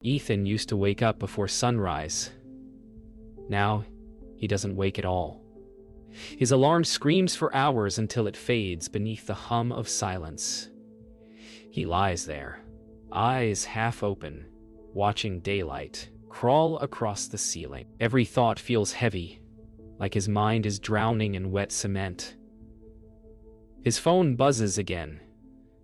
Ethan used to wake up before sunrise. Now, he doesn't wake at all. His alarm screams for hours until it fades beneath the hum of silence. He lies there, eyes half open, watching daylight crawl across the ceiling. Every thought feels heavy, like his mind is drowning in wet cement. His phone buzzes again.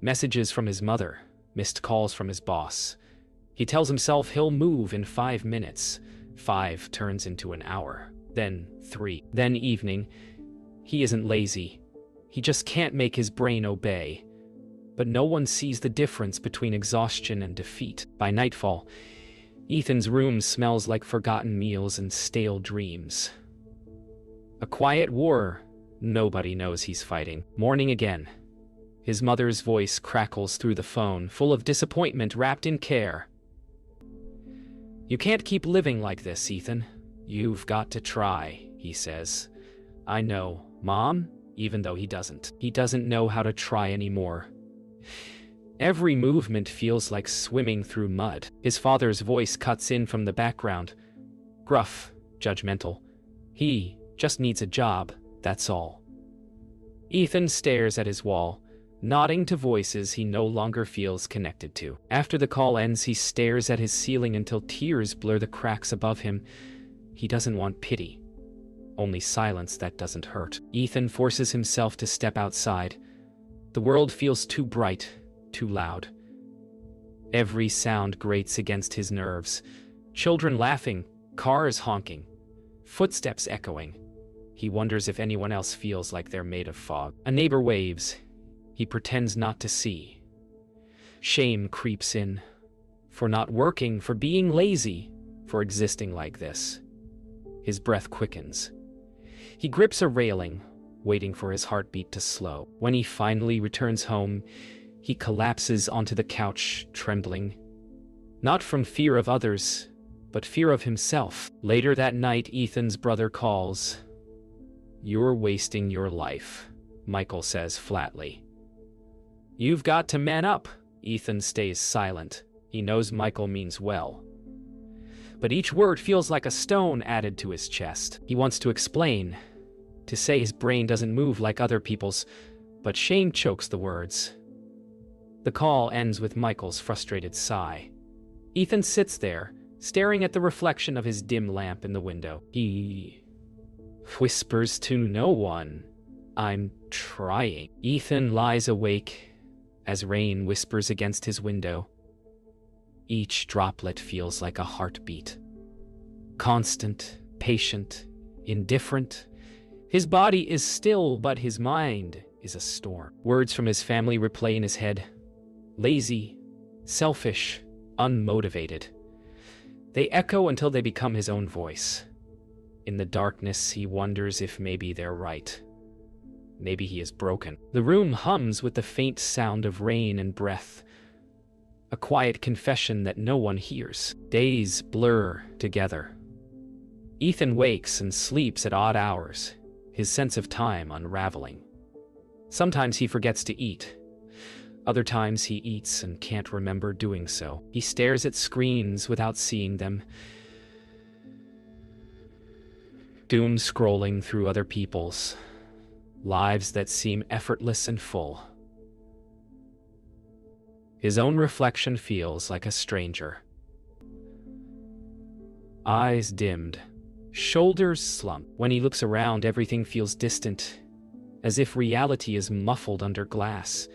Messages from his mother, missed calls from his boss. He tells himself he'll move in 5 minutes. 5 turns into an hour, then 3, then evening. He isn't lazy. He just can't make his brain obey. But no one sees the difference between exhaustion and defeat. By nightfall, Ethan's room smells like forgotten meals and stale dreams. A quiet war nobody knows he's fighting. Morning again. His mother's voice crackles through the phone, full of disappointment wrapped in care. "You can't keep living like this, Ethan. You've got to try," he says. "I know, Mom," even though he doesn't. He doesn't know how to try anymore. Every movement feels like swimming through mud. His father's voice cuts in from the background. Gruff, judgmental. He just needs a job, that's all. Ethan stares at his wall, nodding to voices he no longer feels connected to. After the call ends, he stares at his ceiling until tears blur the cracks above him. He doesn't want pity, only silence that doesn't hurt. Ethan forces himself to step outside. The world feels too bright, too loud. Every sound grates against his nerves. Children laughing, cars honking, footsteps echoing. He wonders if anyone else feels like they're made of fog. A neighbor waves. He pretends not to see. Shame creeps in. For not working, for being lazy, for existing like this. His breath quickens. He grips a railing, waiting for his heartbeat to slow. When he finally returns home, he collapses onto the couch, trembling. Not from fear of others, but fear of himself. Later that night, Ethan's brother calls. "You're wasting your life," Michael says flatly. "You've got to man up." Ethan stays silent. He knows Michael means well. But each word feels like a stone added to his chest. He wants to explain, to say his brain doesn't move like other people's, but shame chokes the words. The call ends with Michael's frustrated sigh. Ethan sits there, staring at the reflection of his dim lamp in the window. He whispers to no one, "I'm trying." Ethan lies awake as rain whispers against his window. Each droplet feels like a heartbeat. Constant, patient, indifferent. His body is still, but his mind is a storm. Words from his family replay in his head. Lazy, selfish, unmotivated. They echo until they become his own voice. In the darkness, he wonders if maybe they're right. Maybe he is broken. The room hums with the faint sound of rain and breath. A quiet confession that no one hears. Days blur together. Ethan wakes and sleeps at odd hours, his sense of time unraveling. Sometimes he forgets to eat. Other times he eats and can't remember doing so. He stares at screens without seeing them. Doom scrolling through other people's lives that seem effortless and full. His own reflection feels like a stranger. Eyes dimmed, shoulders slumped. When he looks around, everything feels distant, as if reality is muffled under glass.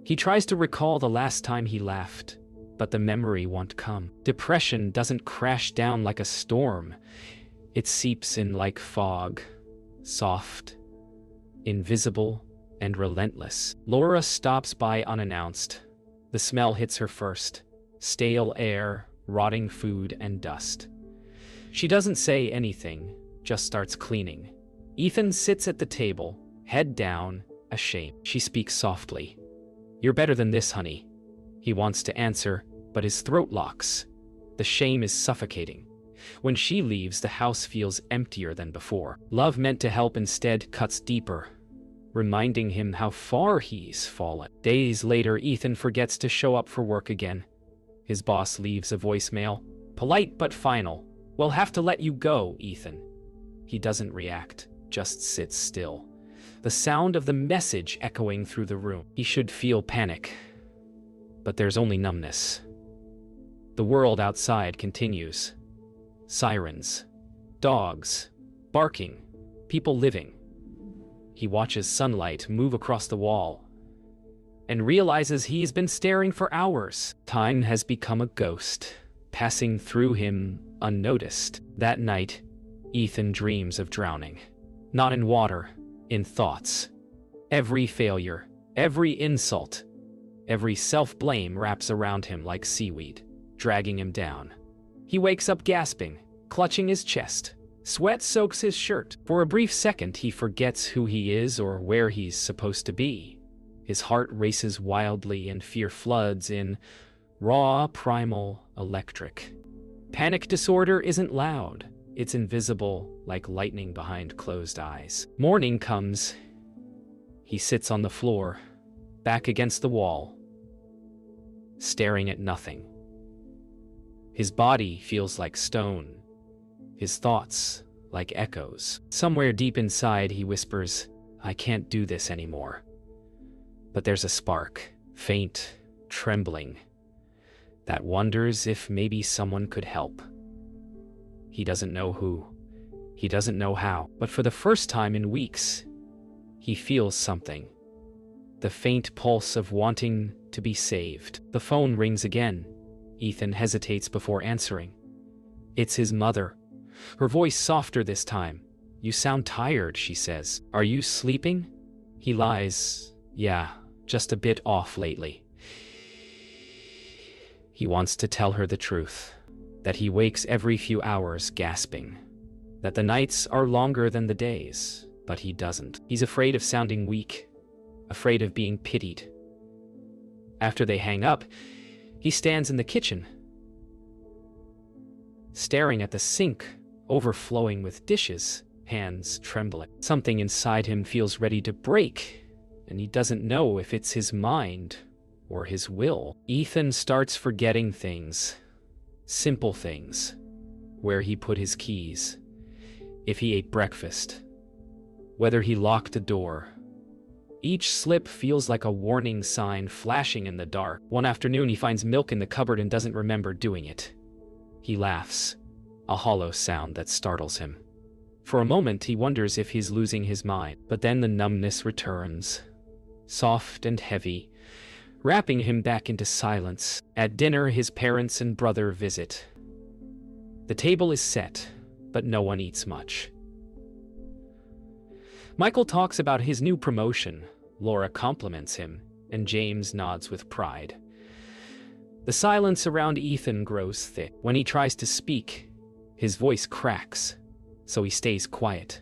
He tries to recall the last time he laughed, but the memory won't come. Depression doesn't crash down like a storm. It seeps in like fog, soft, invisible, and relentless. Laura stops by unannounced. The smell hits her first. Stale air, rotting food, and dust. She doesn't say anything, just starts cleaning. Ethan sits at the table, head down, ashamed. She speaks softly. "You're better than this, honey." He wants to answer, but his throat locks. The shame is suffocating. When she leaves, the house feels emptier than before. Love meant to help instead cuts deeper, reminding him how far he's fallen. Days later, Ethan forgets to show up for work again. His boss leaves a voicemail, polite but final. "We'll have to let you go, Ethan." He doesn't react, just sits still, the sound of the message echoing through the room. He should feel panic, but there's only numbness. The world outside continues. Sirens, dogs, barking, people living. He watches sunlight move across the wall and realizes he's been staring for hours. Time has become a ghost, passing through him unnoticed. That night, Ethan dreams of drowning. Not in water, in thoughts. Every failure, every insult, every self-blame wraps around him like seaweed, dragging him down. He wakes up gasping, clutching his chest. Sweat soaks his shirt. For a brief second, he forgets who he is or where he's supposed to be. His heart races wildly and fear floods in, raw, primal, electric. Panic disorder isn't loud. It's invisible, like lightning behind closed eyes. Morning comes. He sits on the floor, back against the wall, staring at nothing. His body feels like stone, his thoughts like echoes. Somewhere deep inside, he whispers, "I can't do this anymore." But there's a spark, faint, trembling, that wonders if maybe someone could help. He doesn't know who. He doesn't know how. But for the first time in weeks, he feels something. The faint pulse of wanting to be saved. The phone rings again. Ethan hesitates before answering. It's his mother. Her voice softer this time. "You sound tired," she says. "Are you sleeping?" He lies. "Yeah, just a bit off lately." He wants to tell her the truth. That he wakes every few hours gasping. That the nights are longer than the days, but he doesn't. He's afraid of sounding weak, afraid of being pitied. After they hang up, he stands in the kitchen, staring at the sink, overflowing with dishes, hands trembling. Something inside him feels ready to break, and he doesn't know if it's his mind or his will. Ethan starts forgetting things. Simple things. Where he put his keys. If he ate breakfast. Whether he locked a door. Each slip feels like a warning sign flashing in the dark. One afternoon, he finds milk in the cupboard and doesn't remember doing it. He laughs, a hollow sound that startles him. For a moment, he wonders if he's losing his mind. But then the numbness returns. Soft and heavy, wrapping him back into silence. At dinner, his parents and brother visit. The table is set, but no one eats much. Michael talks about his new promotion. Laura compliments him, and James nods with pride. The silence around Ethan grows thick. When he tries to speak, his voice cracks, so he stays quiet.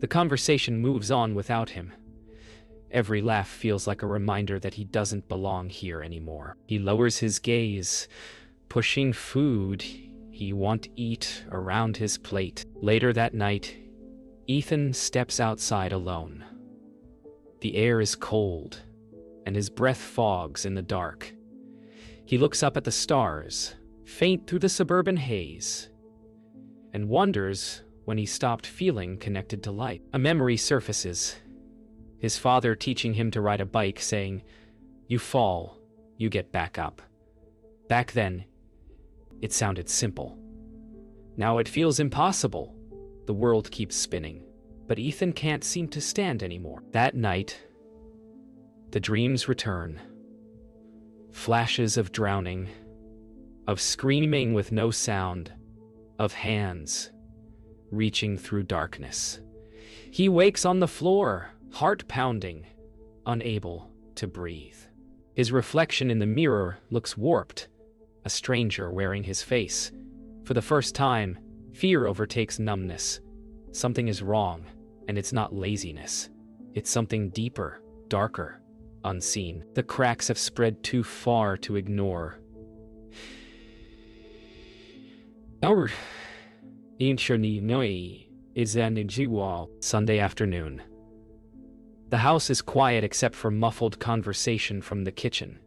The conversation moves on without him. Every laugh feels like a reminder that he doesn't belong here anymore. He lowers his gaze, pushing food he won't eat around his plate. Later that night, Ethan steps outside alone. The air is cold, and his breath fogs in the dark. He looks up at the stars, faint through the suburban haze, and wonders when he stopped feeling connected to light. A memory surfaces. His father teaching him to ride a bike, saying, "You fall, you get back up." Back then, it sounded simple. Now it feels impossible. The world keeps spinning, but Ethan can't seem to stand anymore. That night, the dreams return. Flashes of drowning, of screaming with no sound, of hands reaching through darkness. He wakes on the floor, heart pounding, unable to breathe. His reflection in the mirror looks warped, a stranger wearing his face. For the first time, fear overtakes numbness. Something is wrong, and it's not laziness. It's something deeper, darker, unseen. The cracks have spread too far to ignore. Our is an Sunday afternoon. The house is quiet except for muffled conversation from the kitchen.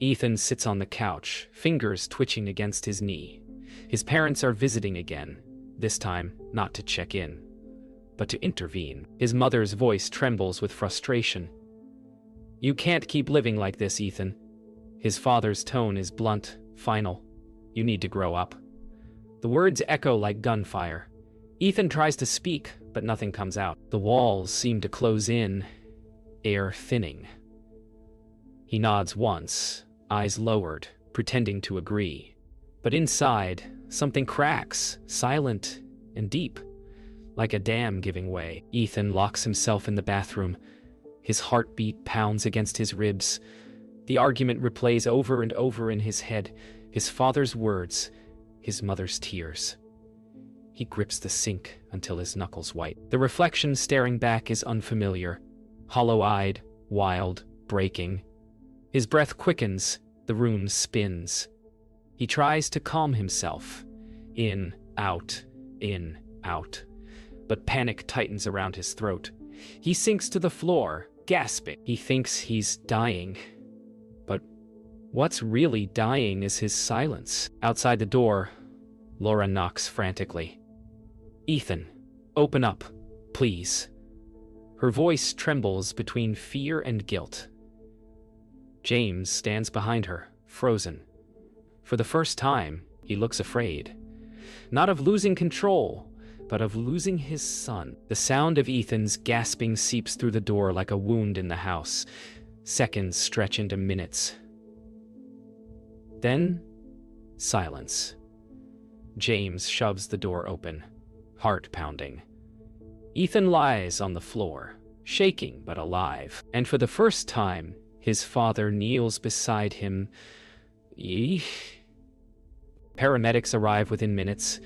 Ethan sits on the couch, fingers twitching against his knee. His parents are visiting again, this time not to check in, but to intervene. His mother's voice trembles with frustration. "You can't keep living like this, Ethan." His father's tone is blunt, final. "You need to grow up." The words echo like gunfire. Ethan tries to speak, but nothing comes out. The walls seem to close in, air thinning. He nods once, eyes lowered, pretending to agree. But inside, something cracks, silent and deep, like a dam giving way. Ethan locks himself in the bathroom. His heartbeat pounds against his ribs. The argument replays over and over in his head, his father's words, his mother's tears. He grips the sink until his knuckles white. The reflection staring back is unfamiliar, hollow-eyed, wild, breaking. His breath quickens, the room spins. He tries to calm himself. In, out, but panic tightens around his throat. He sinks to the floor, gasping. He thinks he's dying. But what's really dying is his silence. Outside the door, Laura knocks frantically. "Ethan, open up, please." Her voice trembles between fear and guilt. James stands behind her, frozen. For the first time, he looks afraid. Not of losing control, but of losing his son. The sound of Ethan's gasping seeps through the door like a wound in the house. Seconds stretch into minutes. Then, silence. James shoves the door open, heart pounding. Ethan lies on the floor, shaking but alive. And for the first time, his father kneels beside him. Paramedics arrive within minutes,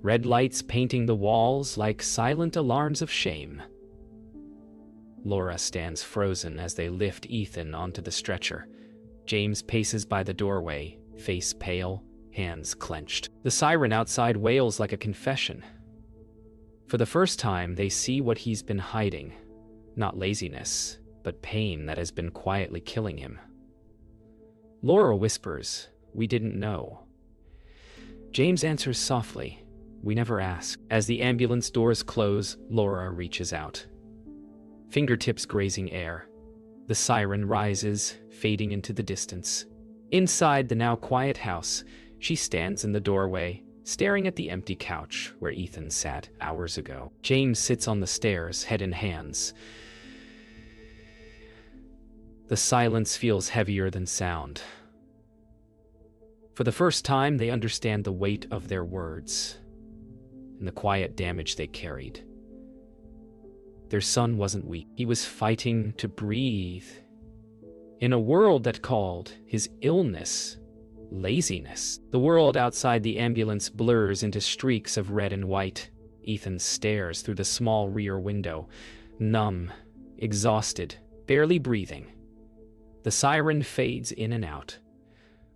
red lights painting the walls like silent alarms of shame. Laura stands frozen as they lift Ethan onto the stretcher. James paces by the doorway, face pale, hands clenched. The siren outside wails like a confession. For the first time, they see what he's been hiding. Not laziness, but pain that has been quietly killing him. Laura whispers, "We didn't know." James answers softly, "We never asked." As the ambulance doors close, Laura reaches out. Fingertips grazing air. The siren rises, fading into the distance. Inside the now quiet house, she stands in the doorway, staring at the empty couch where Ethan sat hours ago. James sits on the stairs, head in hands. The silence feels heavier than sound. For the first time, they understand the weight of their words and the quiet damage they carried. Their son wasn't weak. He was fighting to breathe in a world that called his illness laziness. The world outside the ambulance blurs into streaks of red and white. Ethan stares through the small rear window, numb, exhausted, barely breathing. The siren fades in and out,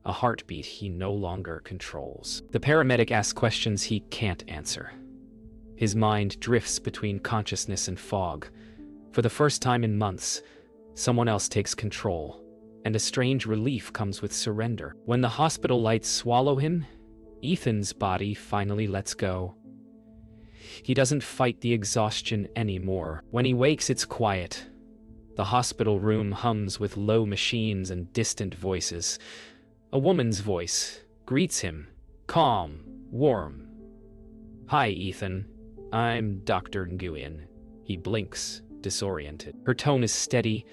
a heartbeat he no longer controls. The paramedic asks questions he can't answer. His mind drifts between consciousness and fog. For the first time in months, someone else takes control, and a strange relief comes with surrender. When the hospital lights swallow him, Ethan's body finally lets go. He doesn't fight the exhaustion anymore. When he wakes, it's quiet. The hospital room hums with low machines and distant voices. A woman's voice greets him, calm, warm. "Hi, Ethan. I'm Dr. Nguyen." He blinks, disoriented. Her tone is steady,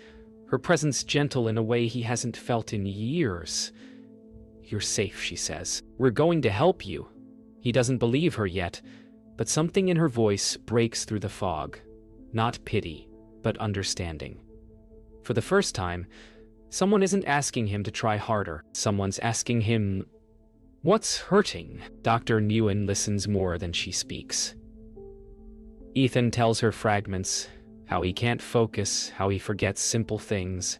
her presence gentle in a way he hasn't felt in years. "You're safe," she says. "We're going to help you." He doesn't believe her yet, but something in her voice breaks through the fog. Not pity, but understanding. For the first time, someone isn't asking him to try harder. Someone's asking him, "What's hurting?" Dr. Nguyen listens more than she speaks. Ethan tells her fragments, how he can't focus, how he forgets simple things,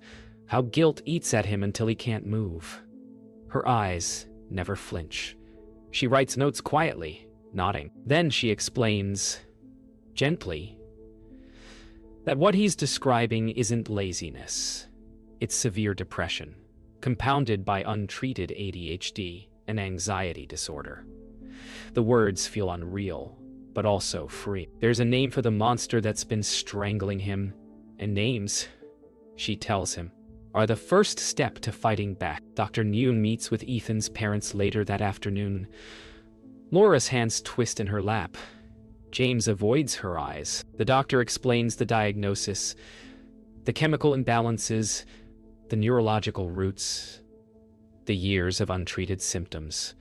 how guilt eats at him until he can't move. Her eyes never flinch. She writes notes quietly, nodding. Then she explains, gently, that what he's describing isn't laziness. It's severe depression, compounded by untreated ADHD and anxiety disorder. The words feel unreal, but also free. There's a name for the monster that's been strangling him, and names, she tells him, are the first step to fighting back. Dr. Nguyen meets with Ethan's parents later that afternoon. Laura's hands twist in her lap. James avoids her eyes. The doctor explains the diagnosis, the chemical imbalances, the neurological roots, the years of untreated symptoms.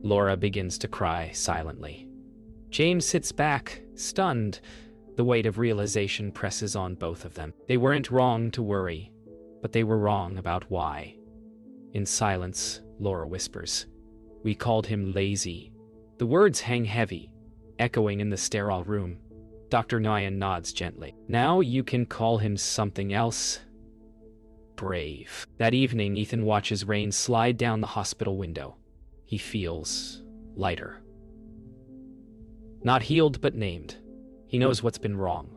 Laura begins to cry silently. James sits back, stunned. The weight of realization presses on both of them. They weren't wrong to worry, but they were wrong about why. In silence, Laura whispers, "We called him lazy." The words hang heavy, echoing in the sterile room. Dr. Nguyen nods gently. "Now you can call him something else. Brave." That evening, Ethan watches rain slide down the hospital window. He feels lighter. Not healed, but named. He knows what's been wrong.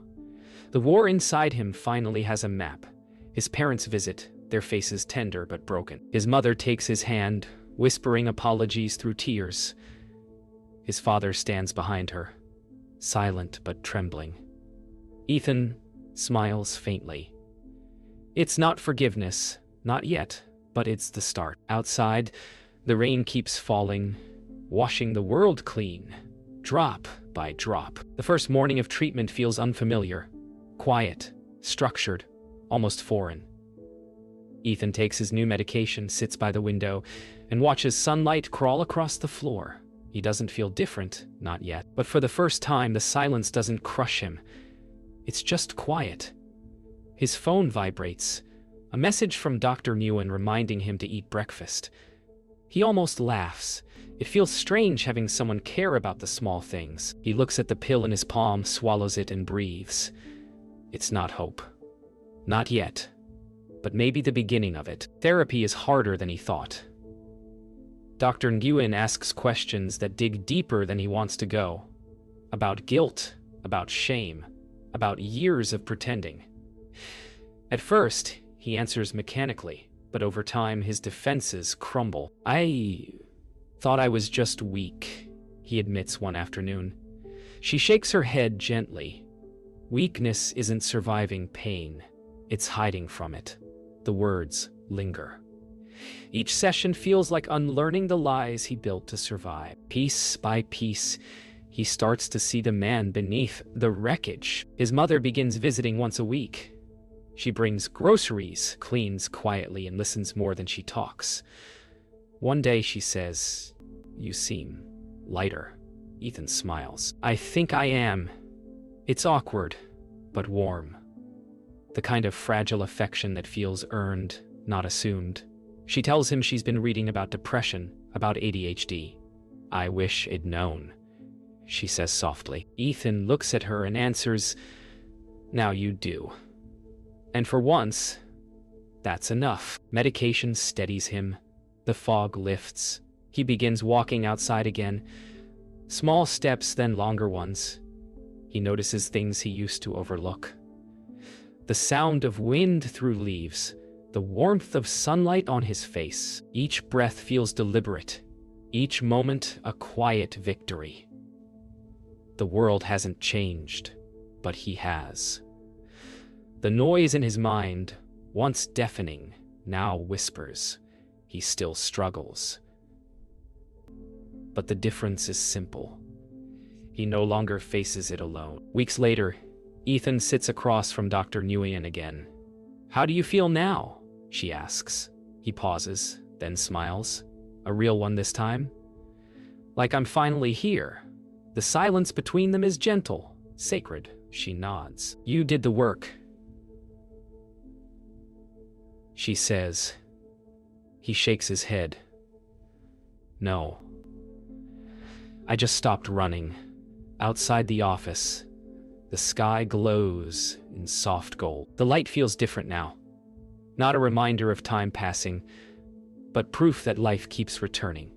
The war inside him finally has a map. His parents visit, their faces tender but broken. His mother takes his hand, whispering apologies through tears. His father stands behind her, silent but trembling. Ethan smiles faintly. It's not forgiveness, not yet, but it's the start. Outside, the rain keeps falling, washing the world clean, drop by drop. The first morning of treatment feels unfamiliar, quiet, structured, almost foreign. Ethan takes his new medication, sits by the window, and watches sunlight crawl across the floor. He doesn't feel different, not yet. But for the first time, the silence doesn't crush him. It's just quiet. His phone vibrates, a message from Dr. Nguyen reminding him to eat breakfast. He almost laughs. It feels strange having someone care about the small things. He looks at the pill in his palm, swallows it, and breathes. It's not hope. Not yet. But maybe the beginning of it. Therapy is harder than he thought. Dr. Nguyen asks questions that dig deeper than he wants to go. About guilt, about shame, about years of pretending. At first, he answers mechanically, but over time his defenses crumble. "I thought I was just weak," he admits one afternoon. She shakes her head gently. Weakness isn't surviving pain, it's hiding from it. The words linger. Each session feels like unlearning the lies he built to survive. Piece by piece, he starts to see the man beneath the wreckage. His mother begins visiting once a week. She brings groceries, cleans quietly, and listens more than she talks. One day she says, "You seem lighter." Ethan smiles. "I think I am. It's awkward, but warm. The kind of fragile affection that feels earned, not assumed." She tells him she's been reading about depression, about ADHD. "I wish I'd known," she says softly. Ethan looks at her and answers, "Now you do." And for once, that's enough. Medication steadies him. The fog lifts. He begins walking outside again. Small steps, then longer ones. He notices things he used to overlook. The sound of wind through leaves, the warmth of sunlight on his face. Each breath feels deliberate. Each moment a quiet victory. The world hasn't changed, but he has. The noise in his mind, once deafening, now whispers. He still struggles. But the difference is simple. He no longer faces it alone. Weeks later, Ethan sits across from Dr. Nguyen again. "How do you feel now?" she asks. He pauses, then smiles. A real one this time. "Like I'm finally here." The silence between them is gentle, sacred. She nods. "You did the work," she says. He shakes his head. "No. I just stopped running." Outside the office, the sky glows in soft gold. The light feels different now. Not a reminder of time passing, but proof that life keeps returning,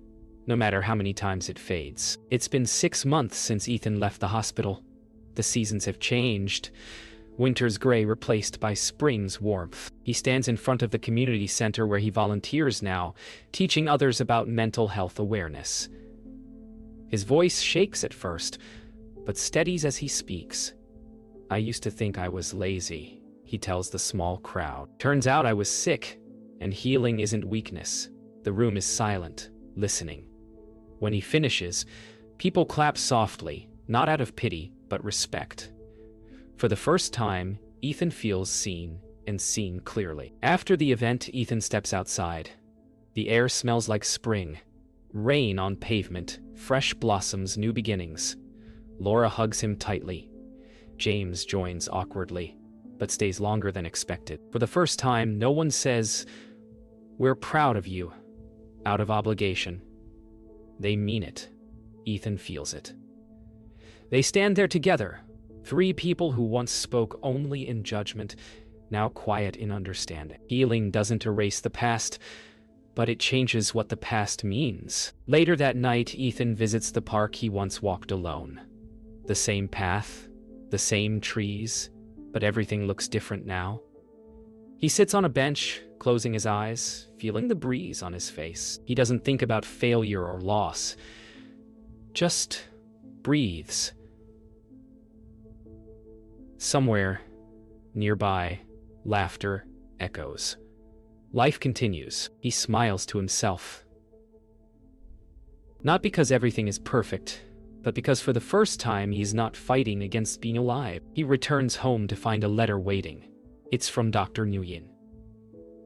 no matter how many times it fades. It's been 6 months since Ethan left the hospital. The seasons have changed. Winter's gray replaced by spring's warmth. He stands in front of the community center where he volunteers now, teaching others about mental health awareness. His voice shakes at first, but steadies as he speaks. "I used to think I was lazy," he tells the small crowd. "Turns out I was sick, and healing isn't weakness." The room is silent, listening. When he finishes, people clap softly, not out of pity, but respect. For the first time, Ethan feels seen, and seen clearly. After the event, Ethan steps outside. The air smells like spring. Rain on pavement, fresh blossoms, new beginnings. Laura hugs him tightly. James joins awkwardly, but stays longer than expected. For the first time, no one says, "We're proud of you," out of obligation. They mean it. Ethan feels it. They stand there together, three people who once spoke only in judgment, now quiet in understanding. Healing doesn't erase the past, but it changes what the past means. Later that night, Ethan visits the park he once walked alone. The same path, the same trees, but everything looks different now. He sits on a bench, closing his eyes, feeling the breeze on his face. He doesn't think about failure or loss, just breathes. Somewhere, nearby, laughter echoes. Life continues. He smiles to himself. Not because everything is perfect, but because for the first time he's not fighting against being alive. He returns home to find a letter waiting. It's from Dr. Nguyen.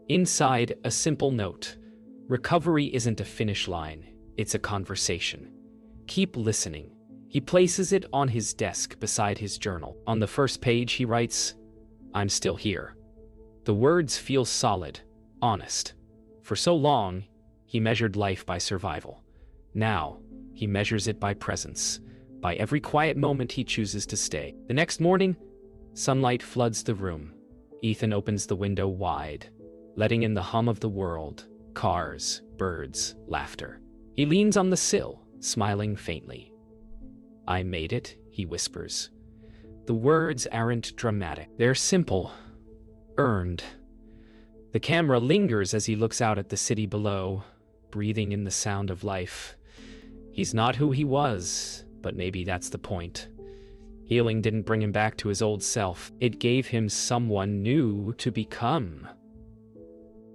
Inside, a simple note. Recovery isn't a finish line, it's a conversation. Keep listening. He places it on his desk beside his journal. On the first page, he writes, "I'm still here." The words feel solid, honest. For so long, he measured life by survival. Now, he measures it by presence, by every quiet moment he chooses to stay. The next morning, sunlight floods the room. Ethan opens the window wide, letting in the hum of the world, cars, birds, laughter. He leans on the sill, smiling faintly. "I made it," he whispers. The words aren't dramatic. They're simple, earned. The camera lingers as he looks out at the city below, breathing in the sound of life. He's not who he was, but maybe that's the point. Healing didn't bring him back to his old self. It gave him someone new to become.